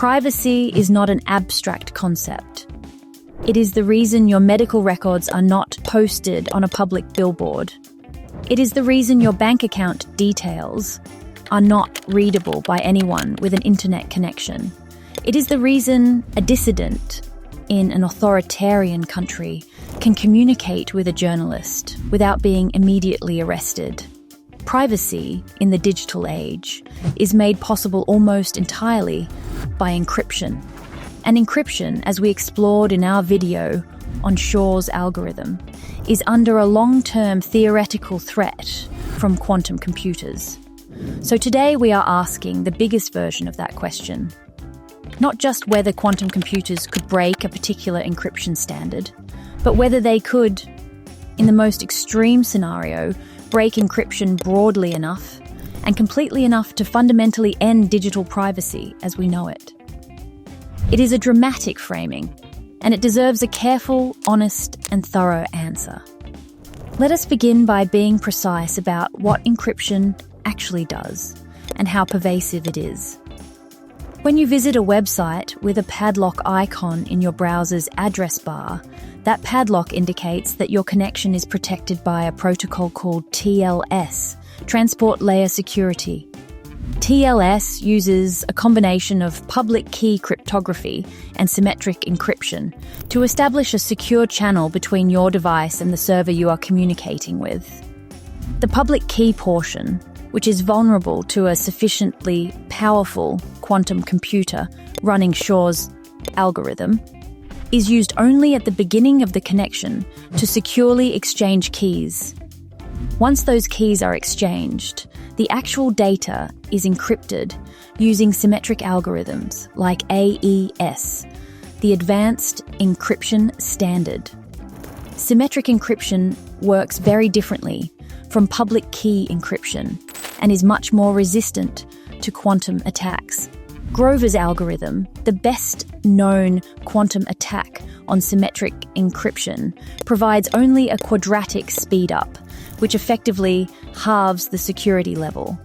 Privacy is not an abstract concept. It is the reason your medical records are not posted on a public billboard. It is the reason your bank account details are not readable by anyone with an internet connection. It is the reason a dissident in an authoritarian country can communicate with a journalist without being immediately arrested. Privacy in the digital age is made possible almost entirely by encryption. And encryption, as we explored in our video on Shor's algorithm, is under a long-term theoretical threat from quantum computers. So today we are asking the biggest version of that question. Not just whether quantum computers could break a particular encryption standard, but whether they could, in the most extreme scenario, break encryption broadly enough and completely enough to fundamentally end digital privacy as we know it. It is a dramatic framing, and it deserves a careful, honest, and thorough answer. Let us begin by being precise about what encryption actually does and how pervasive it is. When you visit a website with a padlock icon in your browser's address bar, that padlock indicates that your connection is protected by a protocol called TLS, Transport Layer Security. TLS uses a combination of public key cryptography and symmetric encryption to establish a secure channel between your device and the server you are communicating with. The public key portion, which is vulnerable to a sufficiently powerful quantum computer running Shor's algorithm, is used only at the beginning of the connection to securely exchange keys. Once those keys are exchanged, the actual data is encrypted using symmetric algorithms like AES, the Advanced Encryption Standard. Symmetric encryption works very differently from public key encryption and is much more resistant to quantum attacks. Grover's algorithm, the best-known quantum attack on symmetric encryption, provides only a quadratic speedup, which effectively halves the security level.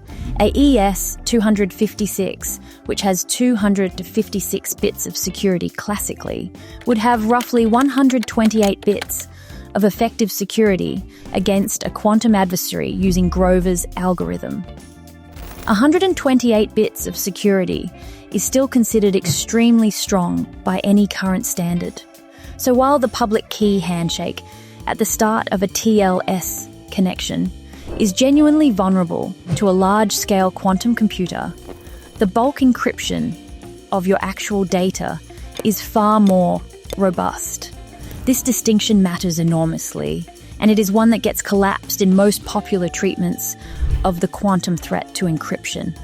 AES 256, which has 200 to 56 bits of security classically, would have roughly 128 bits of effective security against a quantum adversary using Grover's algorithm. 128 bits of security is still considered extremely strong by any current standard. So while the public key handshake at the start of a TLS connection is genuinely vulnerable to a large-scale quantum computer, the bulk encryption of your actual data is far more robust. This distinction matters enormously, and it is one that gets collapsed in most popular treatments of the quantum threat to encryption.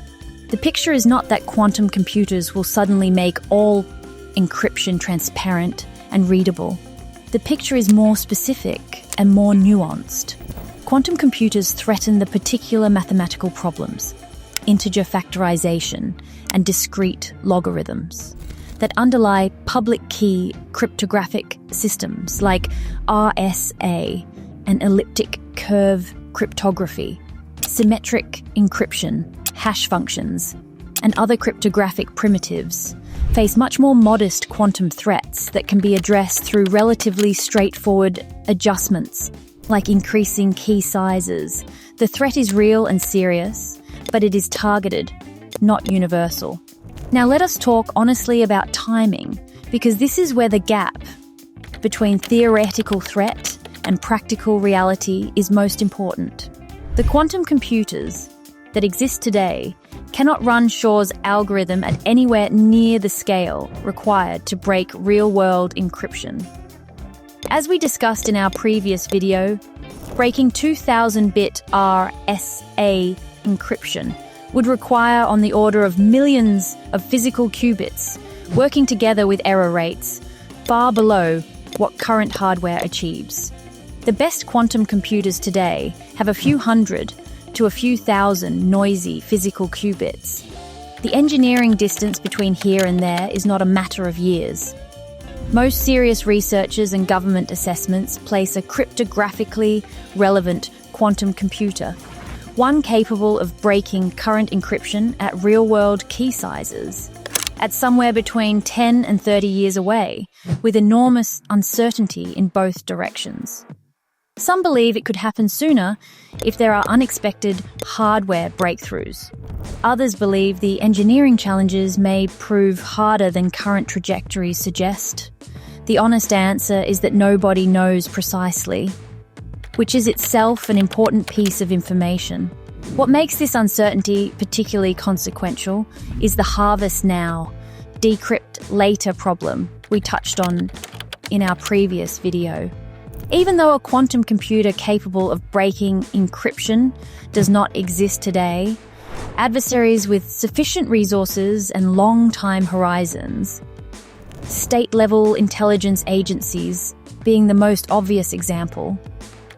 The picture is not that quantum computers will suddenly make all encryption transparent and readable. The picture is more specific and more nuanced. Quantum computers threaten the particular mathematical problems, integer factorization and discrete logarithms, that underlie public key cryptographic systems like RSA and elliptic curve cryptography, symmetric encryption, hash functions, and other cryptographic primitives face much more modest quantum threats that can be addressed through relatively straightforward adjustments, like increasing key sizes. The threat is real and serious, but it is targeted, not universal. Now let us talk honestly about timing, because this is where the gap between theoretical threat and practical reality is most important. The quantum computers that exist today cannot run Shor's algorithm at anywhere near the scale required to break real-world encryption. As we discussed in our previous video, breaking 2000-bit RSA encryption would require on the order of millions of physical qubits, working together with error rates far below what current hardware achieves. The best quantum computers today have a few hundred to a few thousand noisy physical qubits. The engineering distance between here and there is not a matter of years. Most serious researchers and government assessments place a cryptographically relevant quantum computer, one capable of breaking current encryption at real-world key sizes, at somewhere between 10 and 30 years away, with enormous uncertainty in both directions. Some believe it could happen sooner if there are unexpected hardware breakthroughs. Others believe the engineering challenges may prove harder than current trajectories suggest. The honest answer is that nobody knows precisely, which is itself an important piece of information. What makes this uncertainty particularly consequential is the harvest now, decrypt later problem we touched on in our previous video. Even though a quantum computer capable of breaking encryption does not exist today, adversaries with sufficient resources and long time horizons, state-level intelligence agencies being the most obvious example,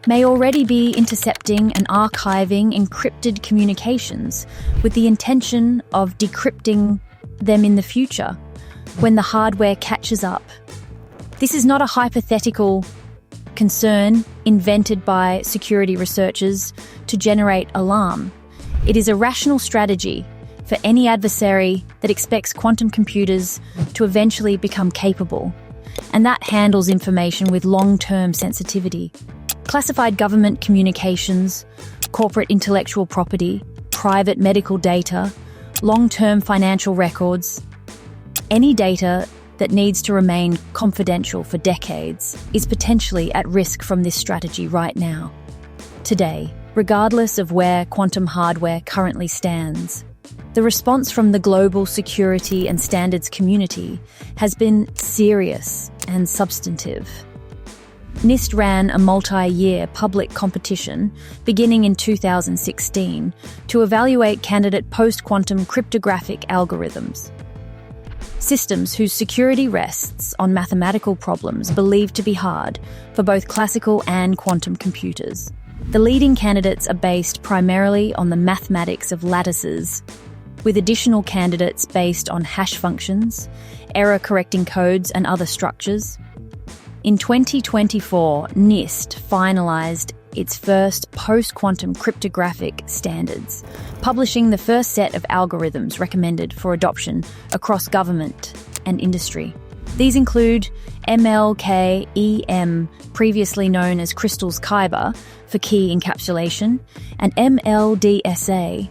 may already be intercepting and archiving encrypted communications with the intention of decrypting them in the future when the hardware catches up. This is not a hypothetical concern invented by security researchers to generate alarm. It is a rational strategy for any adversary that expects quantum computers to eventually become capable, and that handles information with long-term sensitivity. Classified government communications, corporate intellectual property, private medical data, long-term financial records, any data that needs to remain confidential for decades is potentially at risk from this strategy right now. Today, regardless of where quantum hardware currently stands, the response from the global security and standards community has been serious and substantive. NIST ran a multi-year public competition beginning in 2016 to evaluate candidate post-quantum cryptographic algorithms. Systems whose security rests on mathematical problems believed to be hard for both classical and quantum computers. The leading candidates are based primarily on the mathematics of lattices, with additional candidates based on hash functions, error-correcting codes, and other structures. In 2024, NIST finalized its first post-quantum cryptographic standards, publishing the first set of algorithms recommended for adoption across government and industry. These include MLK-EM, previously known as Crystal's Kyber, for key encapsulation, and MLDSA,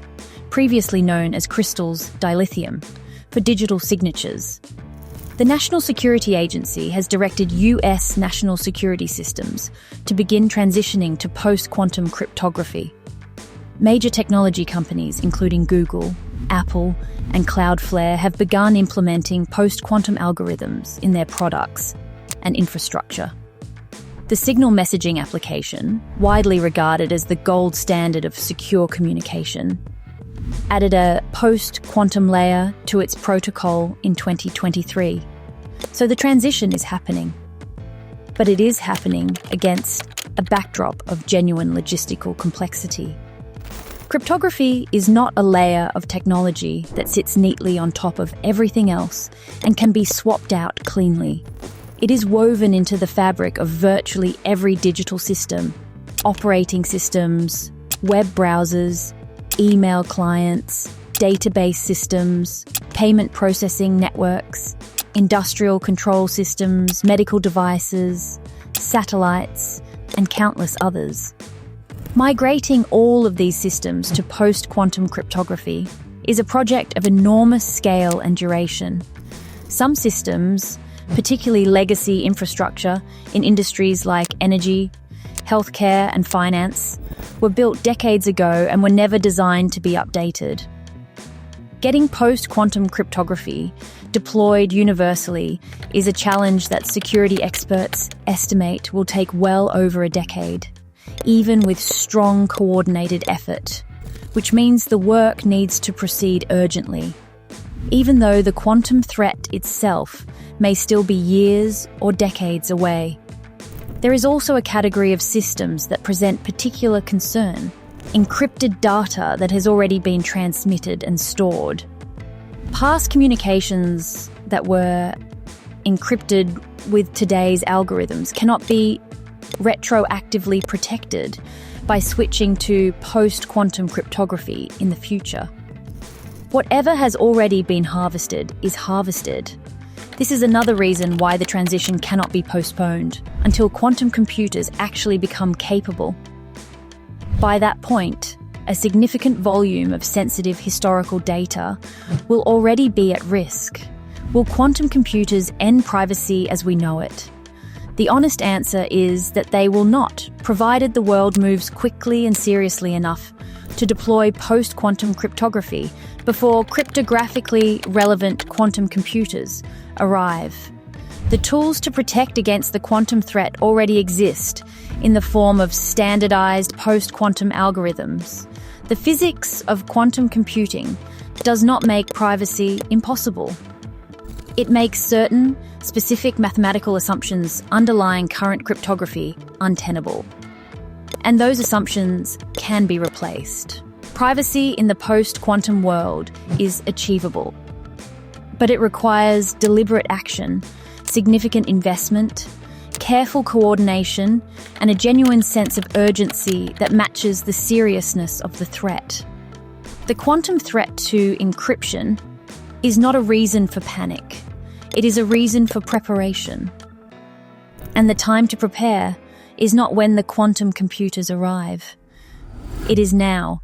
previously known as Crystal's dilithium, for digital signatures. The National Security Agency has directed US national security systems to begin transitioning to post-quantum cryptography. Major technology companies, including Google, Apple, and Cloudflare, have begun implementing post-quantum algorithms in their products and infrastructure. The signal messaging application, widely regarded as the gold standard of secure communication, added a post-quantum layer to its protocol in 2023. So the transition is happening. But it is happening against a backdrop of genuine logistical complexity. Cryptography is not a layer of technology that sits neatly on top of everything else and can be swapped out cleanly. It is woven into the fabric of virtually every digital system: operating systems, web browsers, email clients, database systems, payment processing networks, industrial control systems, medical devices, satellites, and countless others. Migrating all of these systems to post-quantum cryptography is a project of enormous scale and duration. Some systems, particularly legacy infrastructure in industries like energy, healthcare, and finance, were built decades ago and were never designed to be updated. Getting post-quantum cryptography deployed universally is a challenge that security experts estimate will take well over a decade, even with strong coordinated effort, which means the work needs to proceed urgently. Even though the quantum threat itself may still be years or decades away, there is also a category of systems that present particular concern: encrypted data that has already been transmitted and stored. Past communications that were encrypted with today's algorithms cannot be retroactively protected by switching to post-quantum cryptography in the future. Whatever has already been harvested is harvested. This is another reason why the transition cannot be postponed until quantum computers actually become capable. By that point, a significant volume of sensitive historical data will already be at risk. Will quantum computers end privacy as we know it? The honest answer is that they will not, provided the world moves quickly and seriously enough to deploy post-quantum cryptography before cryptographically relevant quantum computers arrive. The tools to protect against the quantum threat already exist in the form of standardized post-quantum algorithms. The physics of quantum computing does not make privacy impossible. It makes certain, specific mathematical assumptions underlying current cryptography untenable. And those assumptions can be replaced. Privacy in the post-quantum world is achievable, but it requires deliberate action, significant investment, careful coordination, and a genuine sense of urgency that matches the seriousness of the threat. The quantum threat to encryption is not a reason for panic. It is a reason for preparation. And the time to prepare is not when the quantum computers arrive. It is now,